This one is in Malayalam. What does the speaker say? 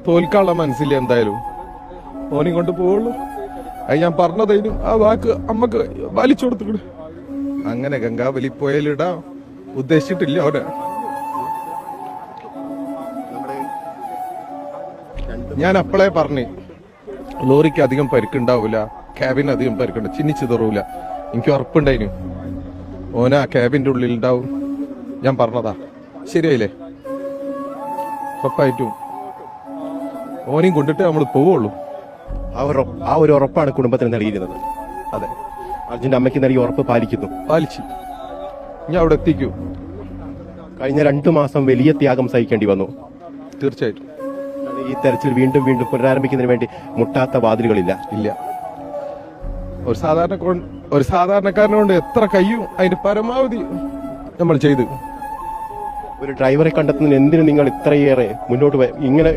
തോൽക്കാനുള്ള മനസ്സില്ല എന്തായാലും. ഓനെ കൊണ്ട് പോവുള്ളൂ. അത് ഞാൻ പറഞ്ഞതേനും ആ വാക്ക് അമ്മക്ക് വലിച്ചു കൊടുത്തിട്ട് അങ്ങനെ ഗംഗാവലി പുഴയിലിടാ ഉദ്ദേശിച്ചിട്ടില്ല അവനെ. ഞാൻ അപ്പളേ പറഞ്ഞു ലോറിക്ക് അധികം പരിക്കുണ്ടാവൂല, ക്യാബിന് അധികം പരിക്കുണ്ട്, ചിന്നിച്ചിതറൂല. എനിക്ക് ഉറപ്പുണ്ടായിരുന്നു ഓന ആ ക്യാബിന്റെ ഉള്ളിൽ ഉണ്ടാവും. ഞാൻ പറഞ്ഞതാ, ശരിയായില്ലേ? ഉറപ്പായിട്ടും ഓനെയും കൊണ്ടിട്ട് നമ്മൾ പോവുള്ളൂ. ആ ഒരു ഉറപ്പാണ് കുടുംബത്തിന് നൽകിയിരുന്നത്. അതെ, അർജുന്റെ അമ്മയ്ക്ക് നൽകിയ ഉറപ്പ് പാലിച്ചു. ഞാൻ അവിടെ എത്തിക്കൂ. കഴിഞ്ഞ 2 മാസം വലിയ ത്യാഗം സഹിക്കേണ്ടി വന്നു. തീർച്ചയായിട്ടും. ഈ തെരച്ചിൽ വീണ്ടും പുനരാരംഭിക്കുന്നതിന് വേണ്ടി മുട്ടാത്ത വാതിലുകളില്ല. ഇല്ല. ഒരു സാധാരണക്കാരനോണ്ട് എത്ര കഴിയും അതിന്റെ പരമാവധി നമ്മൾ ചെയ്തു. ഒരു ഡ്രൈവറെ കണ്ടെത്തുന്നതിന് എന്തിനു നിങ്ങൾ ഇത്രയേറെ മുന്നോട്ട് ഇങ്ങനെ